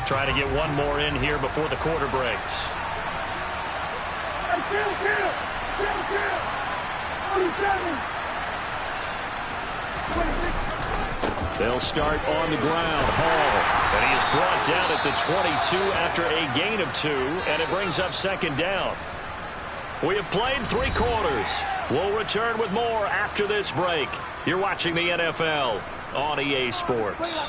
Try to get one more in here before the quarter breaks. They'll start on the ground. Hall. And he is brought down at the 22 after a gain of 2, and it brings up second down. We have played 3 quarters. We'll return with more after this break. You're watching the NFL on EA Sports.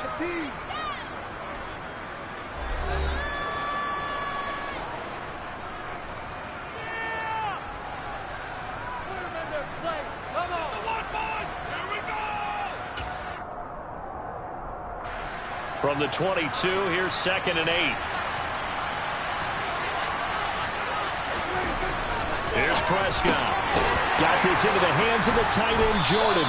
From the 22, here's 2nd and 8. Here's Prescott. Got this into the hands of the tight end, Jordan.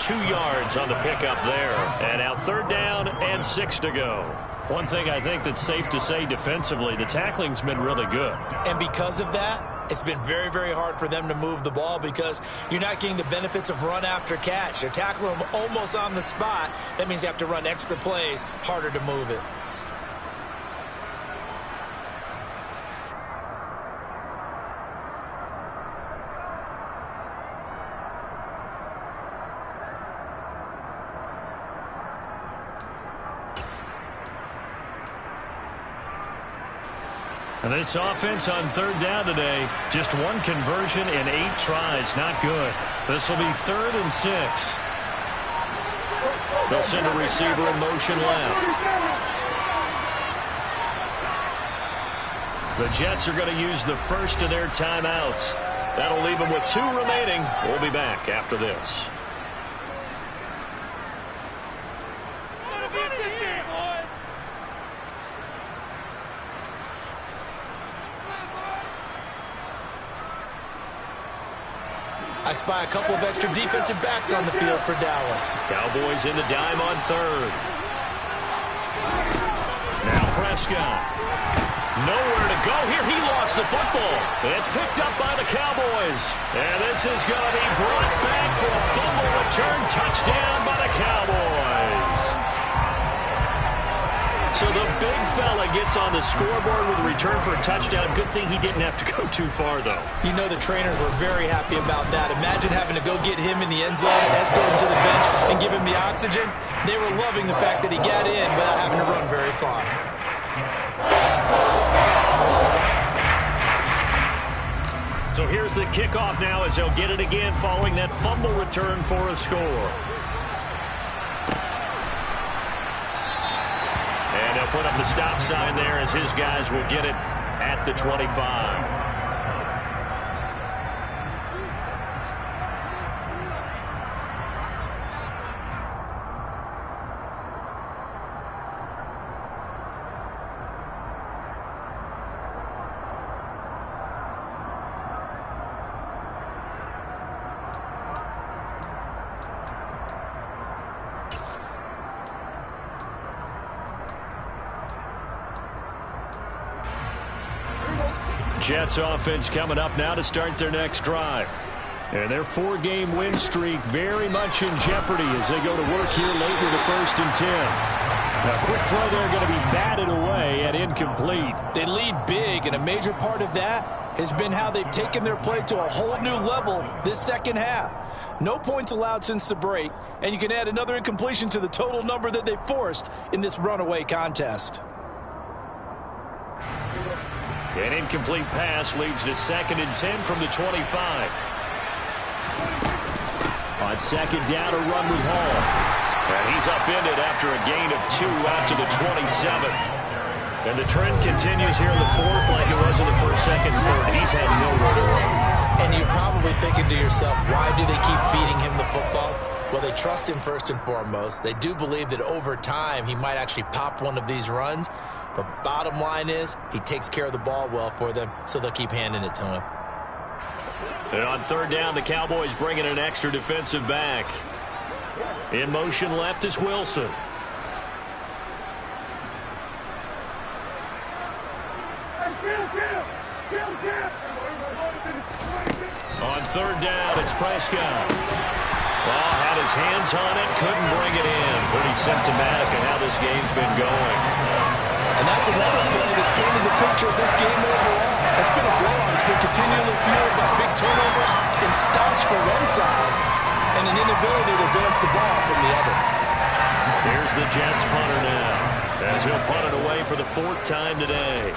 2 yards on the pickup there. And now 3rd down and 6 to go. One thing I think that's safe to say defensively, the tackling's been really good. And because of that, it's been very, very hard for them to move the ball because you're not getting the benefits of run after catch. They're tackling them almost on the spot. That means you have to run extra plays, harder to move it. And this offense on 3rd down today, just 1 conversion in 8 tries. Not good. This will be 3rd and 6. They'll send a receiver in motion left. The Jets are going to use the first of their timeouts. That'll leave them with 2 remaining. We'll be back after this. I spy a couple of extra defensive backs on the field for Dallas. Cowboys in the dime on 3rd. Now Prescott. Nowhere to go here. He lost the football. It's picked up by the Cowboys. And this is going to be brought back for a fumble return touchdown by the Cowboys. So the big fella gets on the scoreboard with a return for a touchdown. Good thing he didn't have to go too far, though. You know the trainers were very happy about that. Imagine having to go get him in the end zone, escort him to the bench, and give him the oxygen. They were loving the fact that he got in without having to run very far. So here's the kickoff now as they'll get it again following that fumble return for a score. And they'll put up the stop sign there as his guys will get it at the 25. Jets offense coming up now to start their next drive. And their 4-game win streak very much in jeopardy as they go to work here late with the 1st and 10. Now, quick throw there going to be batted away and incomplete. They lead big, and a major part of that has been how they've taken their play to a whole new level this second half. No points allowed since the break, and you can add another incompletion to the total number that they forced in this runaway contest. An incomplete pass leads to 2nd and 10 from the 25. On 2nd down, a run with Hall. And he's upended after a gain of 2 out to the 27. And the trend continues here in the 4th like it was in the 1st, 2nd, and 3rd. He's had nowhere to run. And you're probably thinking to yourself, why do they keep feeding him the football? Well, they trust him first and foremost. They do believe that over time he might actually pop one of these runs. But bottom line is, he takes care of the ball well for them, so they'll keep handing it to him. And on 3rd down, the Cowboys bring in an extra defensive back. In motion left is Wilson. On 3rd down, it's Prescott. Ball had his hands on it, couldn't bring it in. Pretty symptomatic of how this game's been going. And that's another play that's painted the picture of this game overall. It's been a blowout. It's been continually fueled by big turnovers and stops for one side and an inability to advance the ball from the other. Here's the Jets punter now, as he'll punt it away for the 4th time today.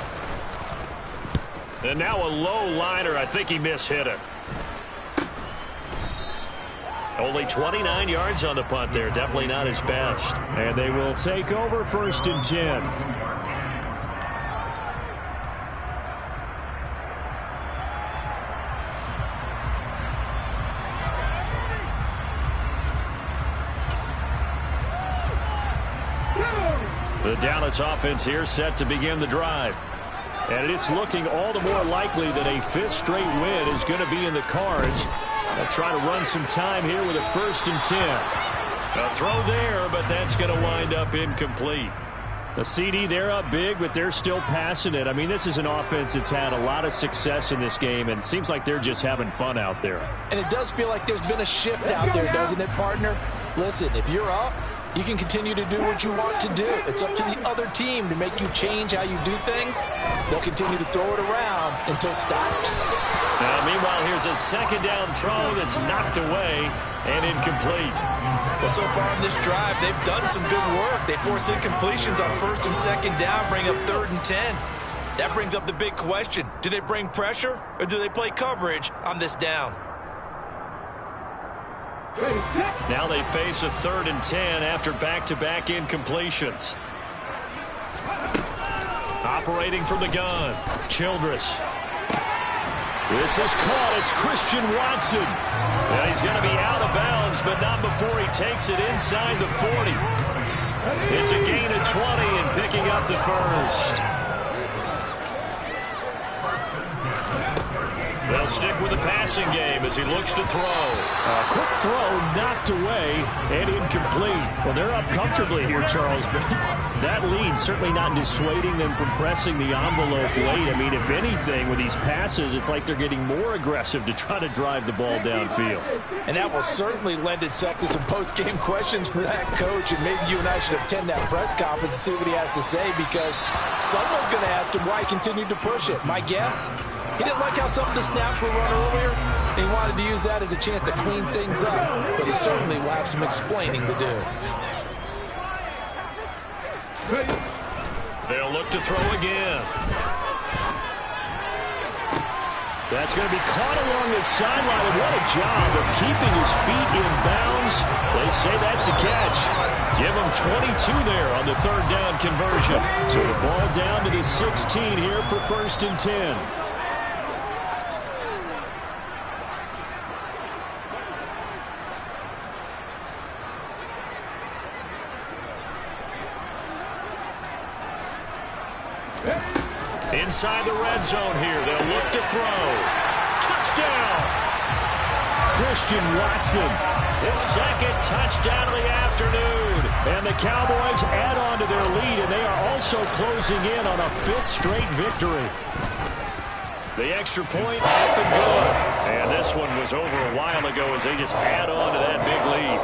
And now a low liner. I think he mishit it. Only 29 yards on the punt there. Definitely not his best. And they will take over 1st and 10. The Dallas offense here set to begin the drive. And it's looking all the more likely that a 5th straight win is going to be in the cards. They'll try to run some time here with a 1st and 10. A throw there, but that's going to wind up incomplete. The CD, they're up big, but they're still passing it. I mean, this is an offense that's had a lot of success in this game, and it seems like they're just having fun out there. And it does feel like there's been a shift out there, doesn't it, partner? Listen, if you're up, you can continue to do what you want to do. It's up to the other team to make you change how you do things. They'll continue to throw it around until stopped. Now, meanwhile, here's a 2nd down throw that's knocked away and incomplete. Well, so far in this drive, they've done some good work. They force incompletions on 1st and 2nd down, bring up 3rd and 10. That brings up the big question. Do they bring pressure or do they play coverage on this down? Now they face a 3rd and 10 after back-to-back incompletions. Operating from the gun, Childress. This is caught. It's Christian Watson. And he's going to be out of bounds, but not before he takes it inside the 40. It's a gain of 20 and picking up the 1st. They'll stick with the passing game as he looks to throw. A quick throw knocked away and incomplete. Well, they're up comfortably here, Charles, but that lead certainly not dissuading them from pressing the envelope late. I mean, if anything, with these passes, it's like they're getting more aggressive to try to drive the ball downfield. And that will certainly lend itself to some post-game questions for that coach, and maybe you and I should attend that press conference to see what he has to say, because someone's going to ask him why he continued to push it. My guess? He didn't like how some of the snaps were run earlier, and he wanted to use that as a chance to clean things up. But he certainly will have some explaining to do. They'll look to throw again. That's going to be caught along the sideline, and what a job of keeping his feet in bounds. They say that's a catch. Give him 22 there on the 3rd down conversion. So the ball down to the 16 here for 1st and 10. Inside the red zone here. They'll look to throw. Touchdown! Christian Watson. His 2nd touchdown of the afternoon. And the Cowboys add on to their lead, and they are also closing in on a 5th straight victory. The extra point up and good. And this one was over a while ago as they just add on to that big lead.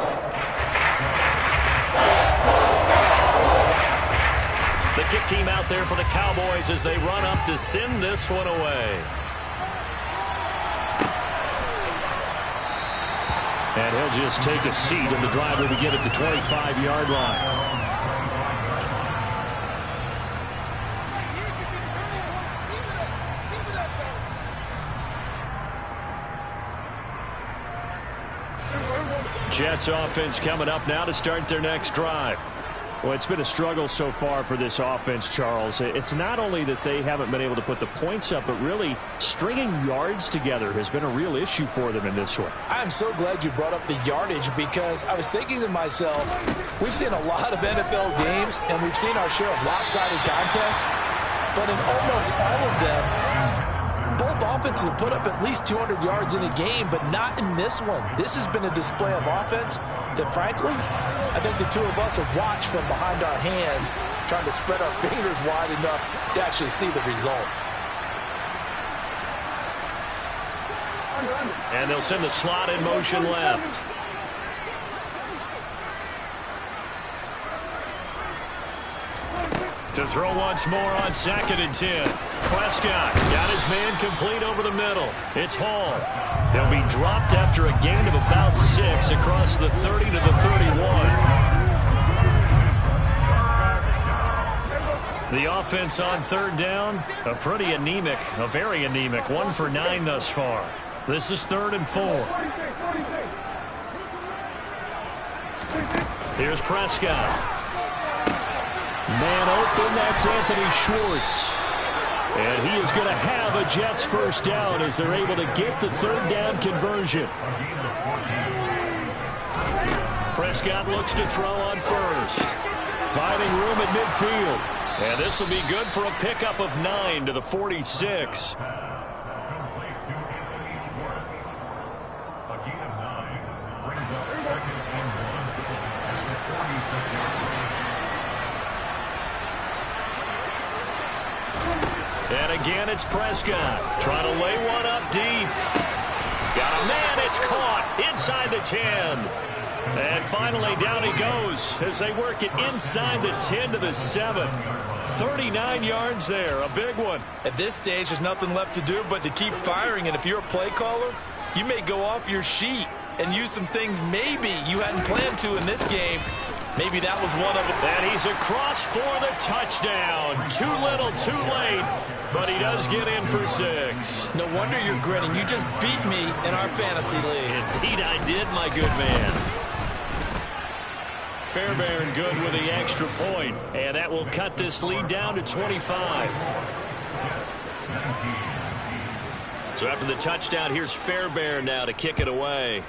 The kick team out there for the Cowboys as they run up to send this one away. And he'll just take a seat, and the drive will begin at the 25-yard line. Jets offense coming up now to start their next drive. Well, it's been a struggle so far for this offense, Charles. It's not only that they haven't been able to put the points up, but really stringing yards together has been a real issue for them in this one. I'm so glad you brought up the yardage, because I was thinking to myself, we've seen a lot of NFL games, and we've seen our share of lopsided contests, but in almost all of them, both offenses have put up at least 200 yards in a game, but not in this one. This has been a display of offense that, frankly, I think the two of us have watched from behind our hands, trying to spread our fingers wide enough to actually see the result. And they'll send the slot in motion left. To throw once more on 2nd and 10. Prescott got his man complete over the middle. It's Hall. He'll be dropped after a gain of about 6 across the 30 to the 31. The offense on 3rd down, a very anemic. 1 for 9 thus far. This is 3rd and 4. Here's Prescott. Man open, that's Anthony Schwartz. And he is going to have a Jets first down as they're able to get the 3rd down conversion. Prescott looks to throw on 1st. Finding room at midfield. And this will be good for a pickup of 9 to the 46. And again, it's Prescott trying to lay one up deep. Got a man, it's caught inside the 10. And finally, down he goes as they work it inside the 10 to the 7. 39 yards there, a big one. At this stage, there's nothing left to do but to keep firing. And if you're a play caller, you may go off your sheet and use some things maybe you hadn't planned to in this game. Maybe that was one of them. And he's across for the touchdown. Too little, too late, but he does get in for 6. No wonder you're grinning. You just beat me in our fantasy league. Indeed I did, my good man. Fairbairn good with the extra point, and that will cut this lead down to 25. So after the touchdown, here's Fairbairn now to kick it away.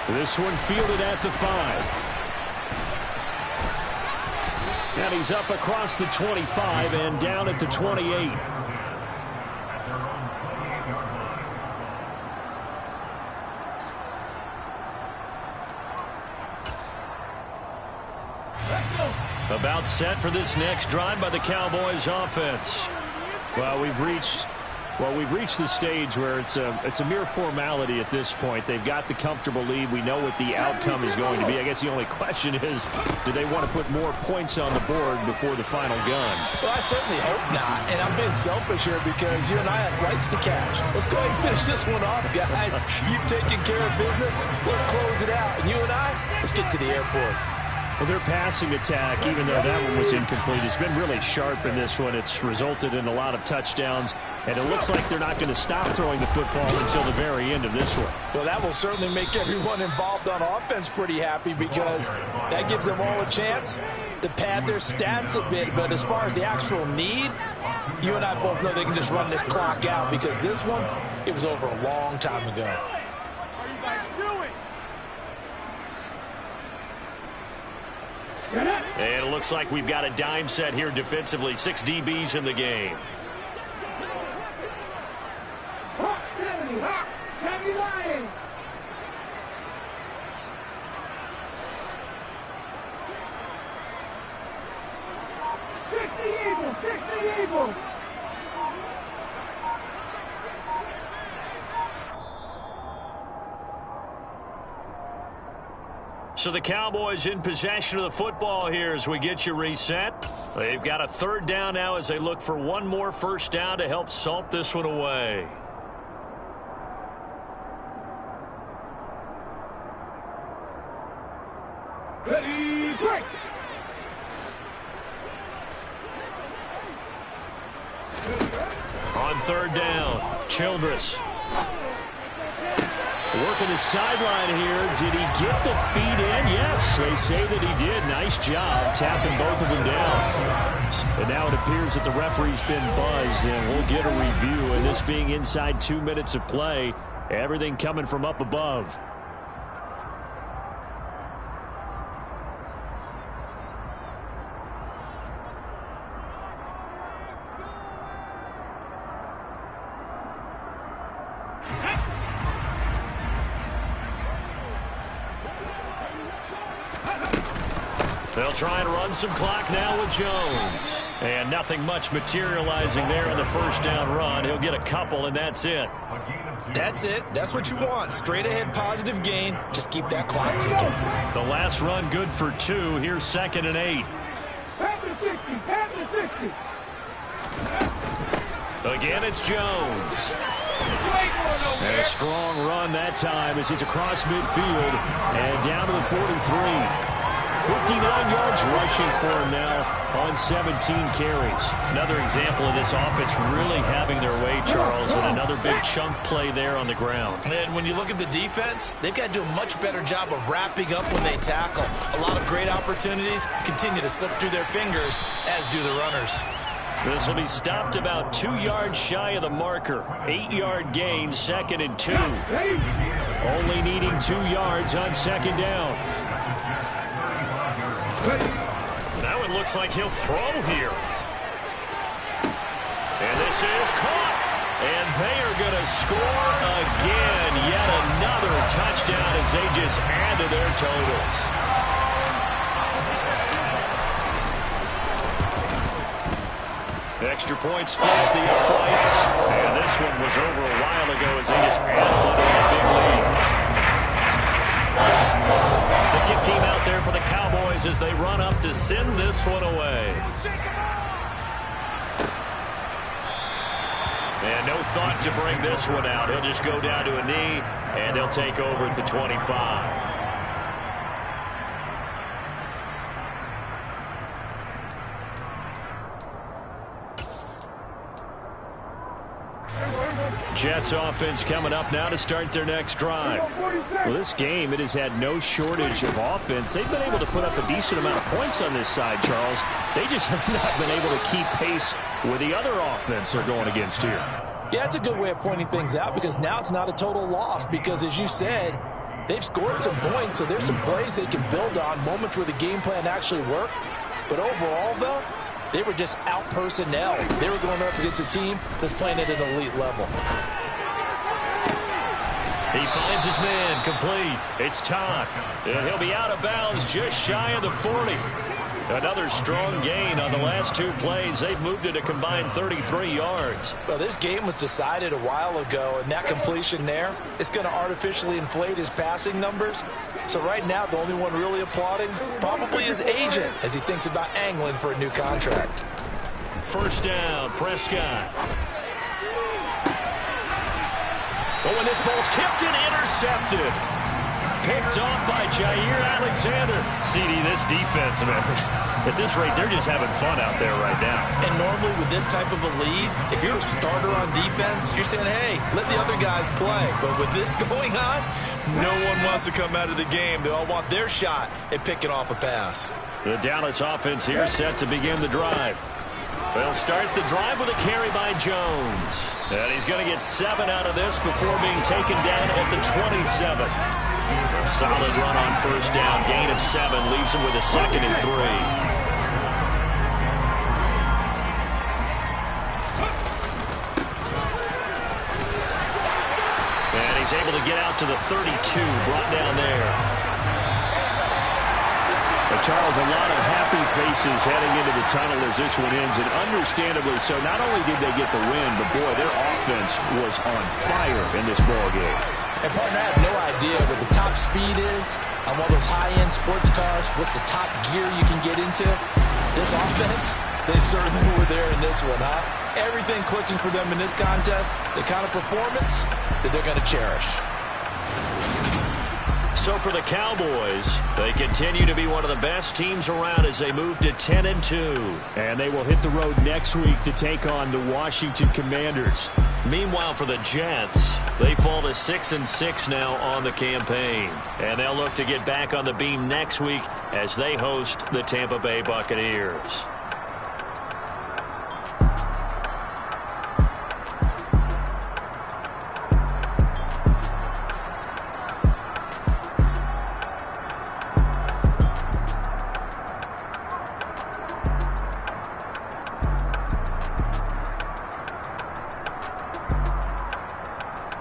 This one fielded at the 5. And he's up across the 25 and down at the 28. About set for this next drive by the Cowboys offense. Well, we've reached the stage where it's a mere formality at this point. They've got the comfortable lead. We know what the outcome is going to be. I guess the only question is, do they want to put more points on the board before the final gun? Well, I certainly hope not. And I'm being selfish here because you and I have flights to catch. Let's go ahead and finish this one off, guys. You've taken care of business. Let's close it out. And you and I, let's get to the airport. Well, their passing attack, even though that one was incomplete, has been really sharp in this one. It's resulted in a lot of touchdowns, and it looks like they're not going to stop throwing the football until the very end of this one. Well, that will certainly make everyone involved on offense pretty happy because that gives them all a chance to pad their stats a bit. But as far as the actual need, you and I both know they can just run this clock out because this one, it was over a long time ago. And it looks like we've got a dime set here defensively. 6 DBs in the game. So the Cowboys in possession of the football here as we get you reset. They've got a 3rd down now as they look for one more first down to help salt this one away. Ready, break. On third down, Childress. Working his sideline here. Did he get the feet in? Yes, they say that he did. Nice job tapping both of them down. And now it appears that the referee's been buzzed, and we'll get a review. And this being inside 2 minutes of play, everything coming from up above. They'll try and run some clock now with Jones. And nothing much materializing there on the first down run. He'll get a couple, and that's it. That's it. That's what you want. Straight ahead positive gain. Just keep that clock ticking. The last run good for 2. Here's 2nd and 8. Pass the 60. Pass the 60. Again, it's Jones. And a strong run that time as he's across midfield and down to the 43. 59 yards rushing for him now on 17 carries. Another example of this offense really having their way, Charles, and another big chunk play there on the ground. And when you look at the defense, they've got to do a much better job of wrapping up when they tackle. A lot of great opportunities continue to slip through their fingers, as do the runners. This will be stopped about 2 yards shy of the marker. 8-yard gain, 2nd and 2. Only needing 2 yards on 2nd down. Now it looks like he'll throw here. And this is caught. And they are going to score again. Yet another touchdown as they just add to their totals. Extra point splits the uprights. And this one was over a while ago as they just add on to a big lead. The kick team out there for the Cowboys as they run up to send this one away. And no thought to bring this one out. He'll just go down to a knee, and they'll take over at the 25. Jets offense coming up now to start their next drive. Well, this game, it has had no shortage of offense. They've been able to put up a decent amount of points on this side, Charles. They just have not been able to keep pace with the other offense they're going against here. Yeah, it's a good way of pointing things out because now it's not a total loss because, as you said, they've scored some points, so there's some plays they can build on, moments where the game plan actually worked. But overall, though, they were just out personnel. They were going up against a team that's playing at an elite level. He finds his man, complete. It's Todd, and he'll be out of bounds just shy of the 40. Another strong gain on the last 2 plays. They've moved it a combined 33 yards. Well, this game was decided a while ago, and that completion there is going to artificially inflate his passing numbers. So right now, the only one really applauding probably his agent as he thinks about angling for a new contract. First down, Prescott. Oh, and this ball's tipped and intercepted. Picked off by Jair Alexander. CD, this defense, man, at this rate, they're just having fun out there right now. And normally with this type of a lead, if you're a starter on defense, you're saying, hey, let the other guys play. But with this going on, no one wants to come out of the game. They all want their shot at picking off a pass. The Dallas offense here set to begin the drive. They'll start the drive with a carry by Jones. And he's going to get 7 out of this before being taken down at the 27. Solid run on first down. Gain of 7 leaves him with a 2nd and 3. And he's able to get out to the 32, brought down there. But Charles, a lot of happy faces heading into the tunnel as this one ends, and understandably so. Not only did they get the win, but boy, their offense was on fire in this ball game. And partner, I have no idea what the top speed is on one of those high-end sports cars. What's the top gear you can get into? This offense, they certainly were there in this one, huh? Everything clicking for them in this contest, the kind of performance that they're going to cherish. So for the Cowboys, they continue to be one of the best teams around as they move to 10-2. And they will hit the road next week to take on the Washington Commanders. Meanwhile, for the Jets, they fall to 6-6 now on the campaign. And they'll look to get back on the beam next week as they host the Tampa Bay Buccaneers.